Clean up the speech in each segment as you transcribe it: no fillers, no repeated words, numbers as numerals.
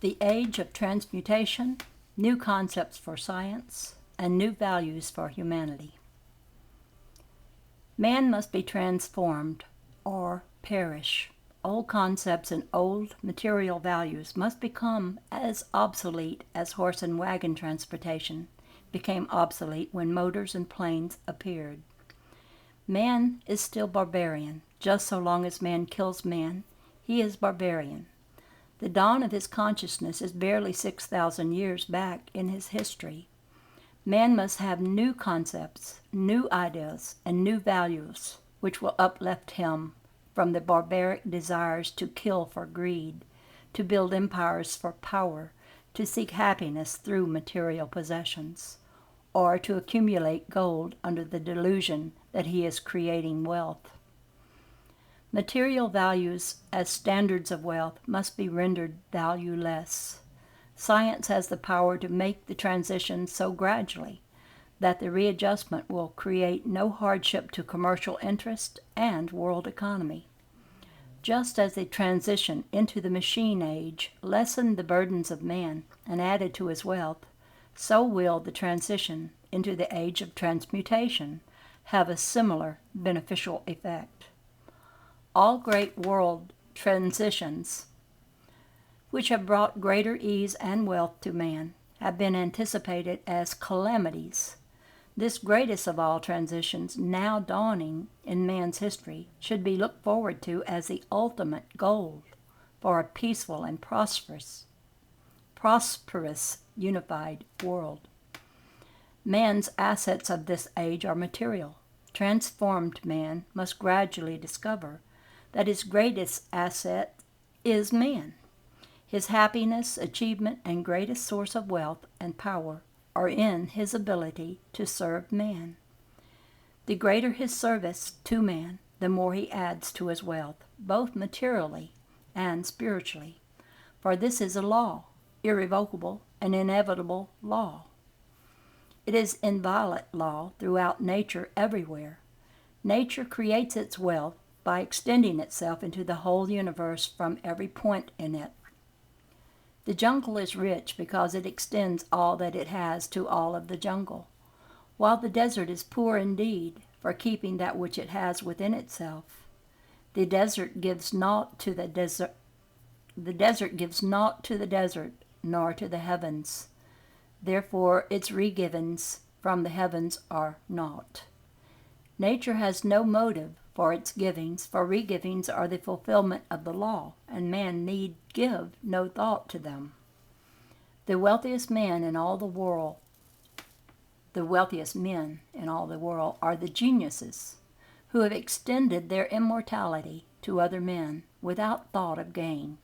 The age of transmutation, new concepts for science, and new values for humanity. Man must be transformed or perish. Old concepts and old material values must become as obsolete as horse and wagon transportation became obsolete when motors and planes appeared. Man is still barbarian. Just so long as man kills man, he is barbarian. The dawn of his consciousness is barely 6,000 years back in his history. Man must have new concepts, new ideas, and new values, which will uplift him from the barbaric desires to kill for greed, to build empires for power, to seek happiness through material possessions, or to accumulate gold under the delusion that he is creating wealth. Material values as standards of wealth must be rendered valueless. Science has the power to make the transition so gradually that the readjustment will create no hardship to commercial interest and world economy. Just as the transition into the machine age lessened the burdens of man and added to his wealth, so will the transition into the age of transmutation have a similar beneficial effect. All great world transitions, which have brought greater ease and wealth to man, have been anticipated as calamities. This greatest of all transitions, now dawning in man's history, should be looked forward to as the ultimate goal for a peaceful and prosperous, unified world. Man's assets of this age are material. Transformed man must gradually discover that his greatest asset is man. His happiness, achievement, and greatest source of wealth and power are in his ability to serve man. The greater his service to man, the more he adds to his wealth, both materially and spiritually. For this is a law, irrevocable and inevitable law. It is inviolate law throughout nature everywhere. Nature creates its wealth by extending itself into the whole universe from every point in it. The jungle is rich because it extends all that it has to all of the jungle, while the desert is poor indeed for keeping that which it has within itself. The desert gives naught to the desert. The desert gives naught to the desert, nor to the heavens. Therefore its regivings from the heavens are naught. Nature has no motive for its givings, for regivings are the fulfillment of the law, and man need give no thought to them. The wealthiest men in all the world are the geniuses who have extended their immortality to other men without thought of gain.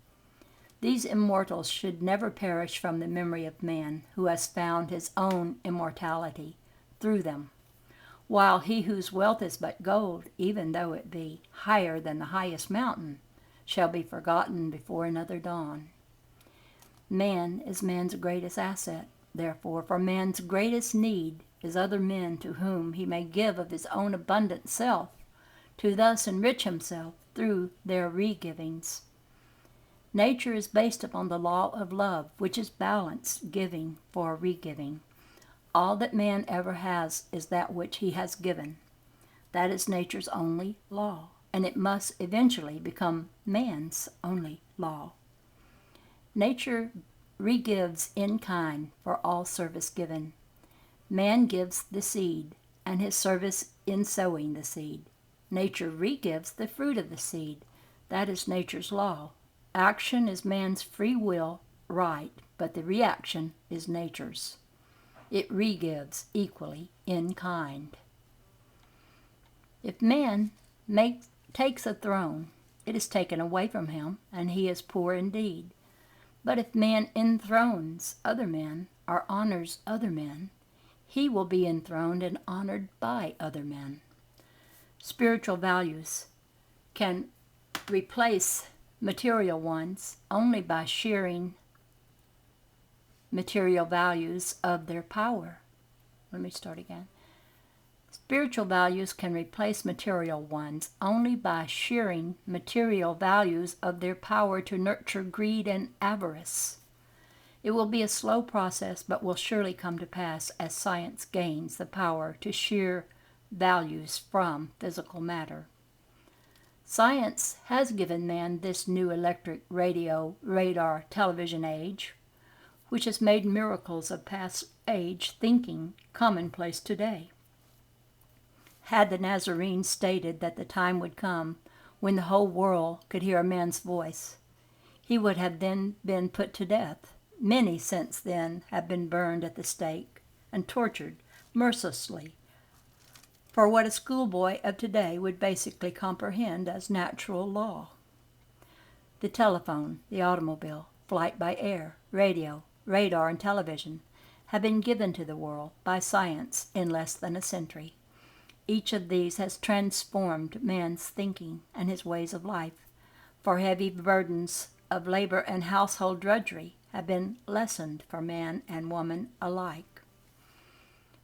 These immortals should never perish from the memory of man who has found his own immortality through them, while he whose wealth is but gold, even though it be higher than the highest mountain, shall be forgotten before another dawn. Man is man's greatest asset, therefore, for man's greatest need is other men to whom he may give of his own abundant self, to thus enrich himself through their regivings. Nature is based upon the law of love, which is balanced giving for regiving. All that man ever has is that which he has given. That is nature's only law, and it must eventually become man's only law. Nature regives in kind for all service given. Man gives the seed, and his service in sowing the seed. Nature regives the fruit of the seed. That is nature's law. Action is man's free will right, but the reaction is nature's. It regives equally in kind. If man takes a throne, it is taken away from him, and he is poor indeed. But if man enthrones other men or honors other men, he will be enthroned and honored by other men. Spiritual values can replace material ones only by sharing material values of their power. Let me start again. Spiritual values can replace material ones only by sharing material values of their power to nurture greed and avarice. It will be a slow process, but will surely come to pass as science gains the power to shear values from physical matter. Science has given man this new electric, radio, radar, television age, which has made miracles of past age thinking commonplace today. Had the Nazarene stated that the time would come when the whole world could hear a man's voice, he would have then been put to death. Many since then have been burned at the stake and tortured mercilessly for what a schoolboy of today would basically comprehend as natural law. The telephone, the automobile, flight by air, radio, radar, and television have been given to the world by science in less than a century. Each of these has transformed man's thinking and his ways of life, for heavy burdens of labor and household drudgery have been lessened for man and woman alike.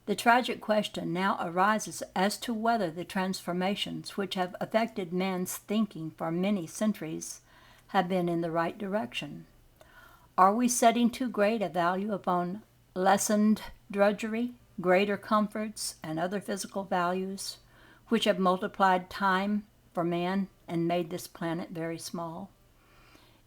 The tragic question now arises as to whether the transformations which have affected man's thinking for many centuries have been in the right direction. Are we setting too great a value upon lessened drudgery, greater comforts, and other physical values, which have multiplied time for man and made this planet very small?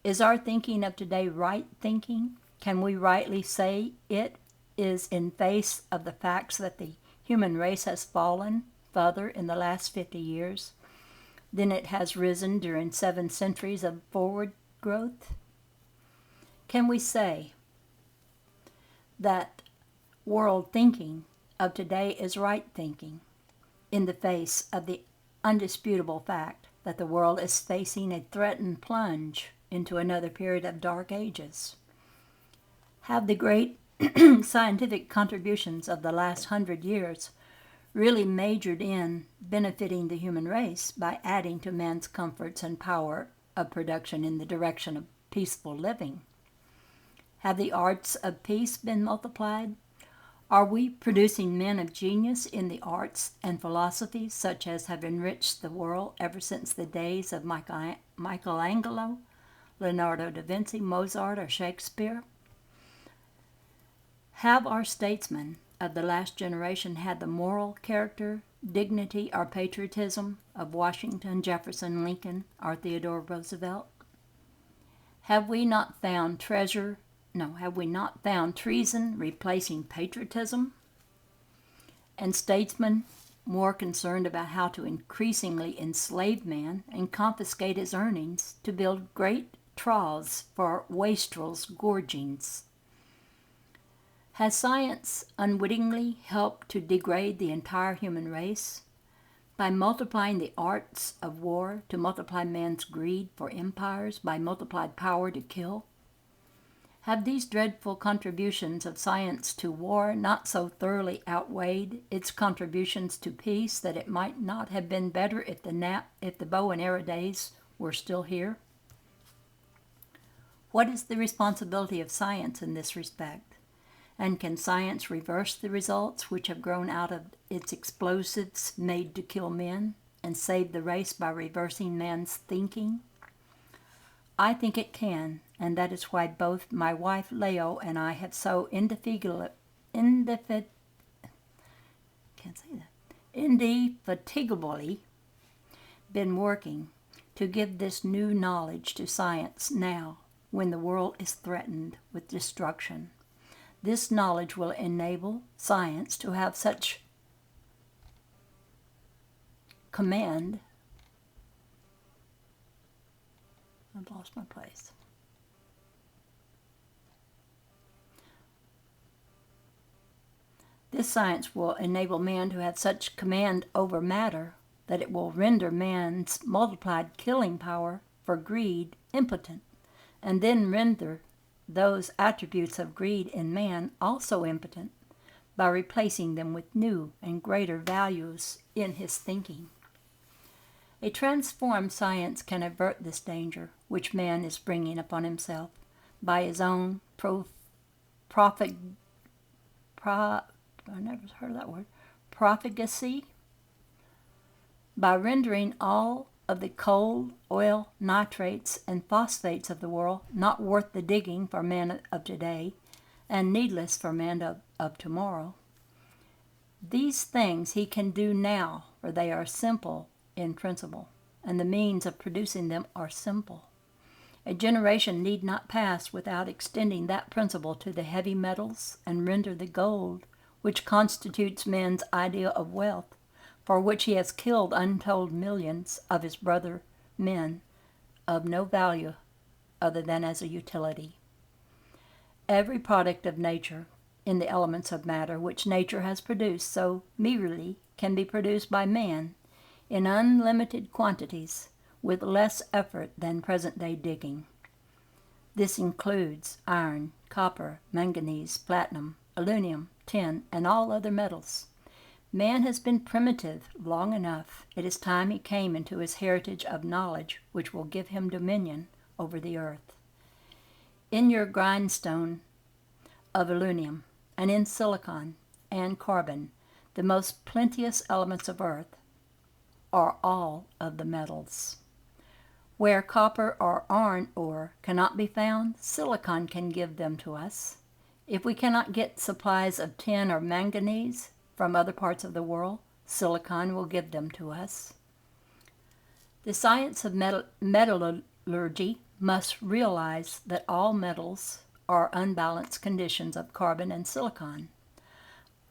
Is our thinking of today right thinking? Can we rightly say it is in face of the facts that the human race has fallen further in the last 50 years than it has risen during 7 centuries of forward growth? Can we say that world thinking of today is right thinking in the face of the undisputable fact that the world is facing a threatened plunge into another period of dark ages? Have the great scientific contributions of the last 100 years really majored in benefiting the human race by adding to man's comforts and power of production in the direction of peaceful living? Have the arts of peace been multiplied? Are we producing men of genius in the arts and philosophies such as have enriched the world ever since the days of Michelangelo, Leonardo da Vinci, Mozart, or Shakespeare? Have our statesmen of the last generation had the moral character, dignity, or patriotism of Washington, Jefferson, Lincoln, or Theodore Roosevelt? Have we not found treason replacing patriotism? And statesmen more concerned about how to increasingly enslave man and confiscate his earnings to build great troughs for wastrels' gorgings? Has science unwittingly helped to degrade the entire human race by multiplying the arts of war to multiply man's greed for empires, by multiplied power to kill? Have these dreadful contributions of science to war not so thoroughly outweighed its contributions to peace that it might not have been better if the bow and arrow days were still here? What is the responsibility of science in this respect? And can science reverse the results which have grown out of its explosives made to kill men and save the race by reversing man's thinking? I think it can, and that is why both my wife Leo and I have so indefatigably been working to give this new knowledge to science now when the world is threatened with destruction. This knowledge will enable science to have such command. I've lost my place. This science will enable man to have such command over matter that it will render man's multiplied killing power for greed impotent, and then render those attributes of greed in man also impotent by replacing them with new and greater values in his thinking. A transformed science can avert this danger which man is bringing upon himself by his own profligacy, by rendering all of the coal, oil, nitrates, and phosphates of the world not worth the digging for man of today, and needless for man of tomorrow. These things he can do now, for they are simple in principle, and the means of producing them are simple. A generation need not pass without extending that principle to the heavy metals and render the gold, which constitutes man's idea of wealth, for which he has killed untold millions of his brother men, of no value other than as a utility. Every product of nature, in the elements of matter which nature has produced so meagerly, can be produced by man in unlimited quantities with less effort than present-day digging. This includes iron, copper, manganese, platinum, aluminum, tin, and all other metals. Man has been primitive long enough. It is time he came into his heritage of knowledge, which will give him dominion over the earth. In your grindstone of aluminum, and in silicon and carbon, the most plenteous elements of earth, are all of the metals. Where copper or iron ore cannot be found, silicon can give them to us. If we cannot get supplies of tin or manganese from other parts of the world, silicon will give them to us. The science of metallurgy must realize that all metals are unbalanced conditions of carbon and silicon.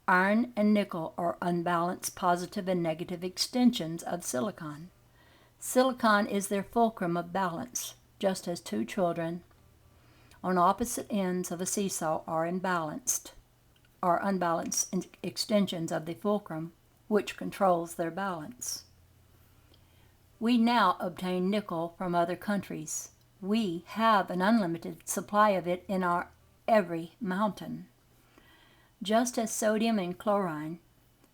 Iron and nickel are unbalanced positive and negative extensions of silicon. Silicon is their fulcrum of balance, just as two children on opposite ends of a seesaw are unbalanced extensions of the fulcrum, which controls their balance. We now obtain nickel from other countries. We have an unlimited supply of it in our every mountain. Just as sodium and chlorine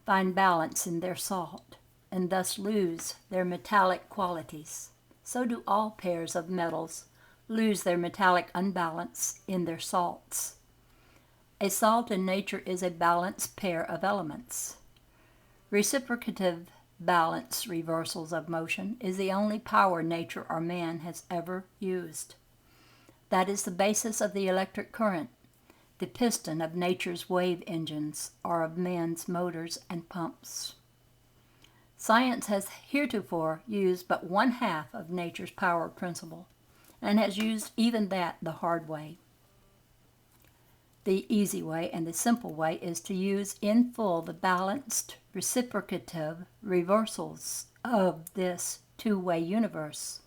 find balance in their salt, and thus lose their metallic qualities, so do all pairs of metals lose their metallic unbalance in their salts. A salt in nature is a balanced pair of elements. Reciprocative balance reversals of motion is the only power nature or man has ever used. That is the basis of the electric current, the piston of nature's wave engines, or of man's motors and pumps. Science has heretofore used but one half of nature's power principle, and has used even that the hard way. The easy way and the simple way is to use in full the balanced, reciprocative reversals of this two-way universe,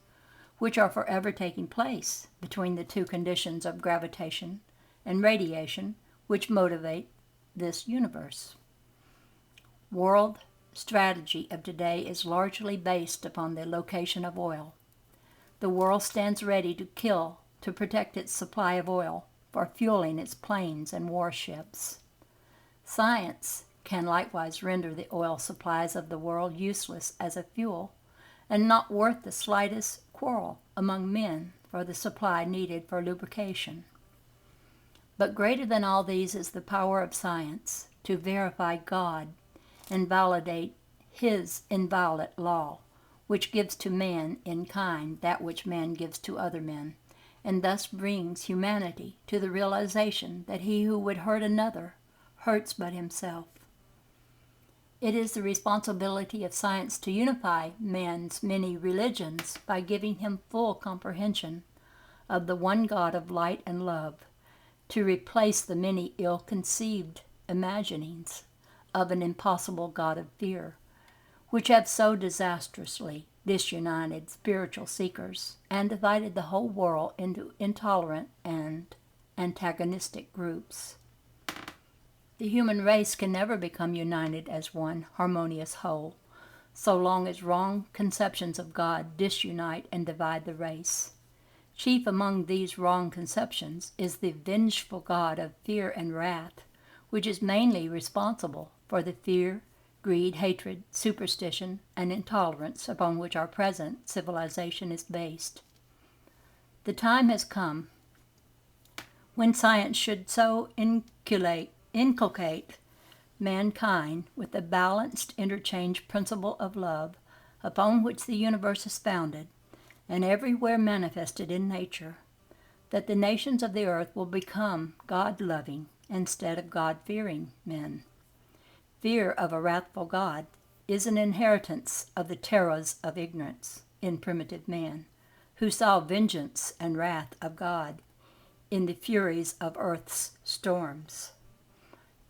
which are forever taking place between the two conditions of gravitation and radiation which motivate this universe. World strategy of today is largely based upon the location of oil. The world stands ready to kill to protect its supply of oil for fueling its planes and warships. Science can likewise render the oil supplies of the world useless as a fuel and not worth the slightest quarrel among men for the supply needed for lubrication. But greater than all these is the power of science to verify God and validate His inviolate law, which gives to man in kind that which man gives to other men, and thus brings humanity to the realization that he who would hurt another hurts but himself. It is the responsibility of science to unify man's many religions by giving him full comprehension of the one God of light and love, to replace the many ill-conceived imaginings of an impossible God of fear, which have so disastrously disunited spiritual seekers and divided the whole world into intolerant and antagonistic groups. The human race can never become united as one harmonious whole, so long as wrong conceptions of God disunite and divide the race. Chief among these wrong conceptions is the vengeful God of fear and wrath, which is mainly responsible for the fear, greed, hatred, superstition, and intolerance upon which our present civilization is based. The time has come when science should so inculcate mankind with the balanced interchange principle of love, upon which the universe is founded, and everywhere manifested in nature, that the nations of the earth will become God-loving instead of God-fearing men. Fear of a wrathful God is an inheritance of the terrors of ignorance in primitive man, who saw vengeance and wrath of God in the furies of earth's storms.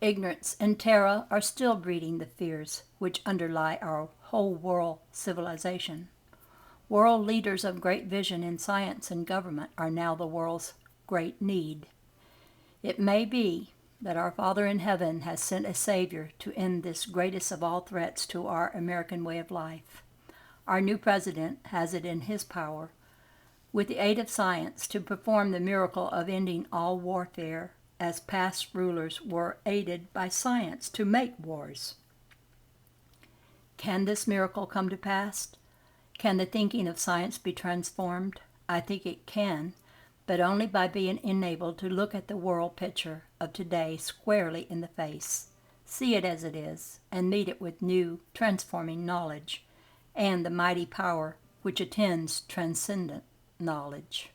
Ignorance and terror are still breeding the fears which underlie our whole world civilization. World leaders of great vision in science and government are now the world's great need. It may be that our Father in heaven has sent a Savior to end this greatest of all threats to our American way of life. Our new president has it in his power, with the aid of science, to perform the miracle of ending all warfare, as past rulers were aided by science to make wars. Can this miracle come to pass? Can the thinking of science be transformed? I think it can, but only by being enabled to look at the world picture of today squarely in the face, see it as it is, and meet it with new, transforming knowledge, and the mighty power which attends transcendent knowledge.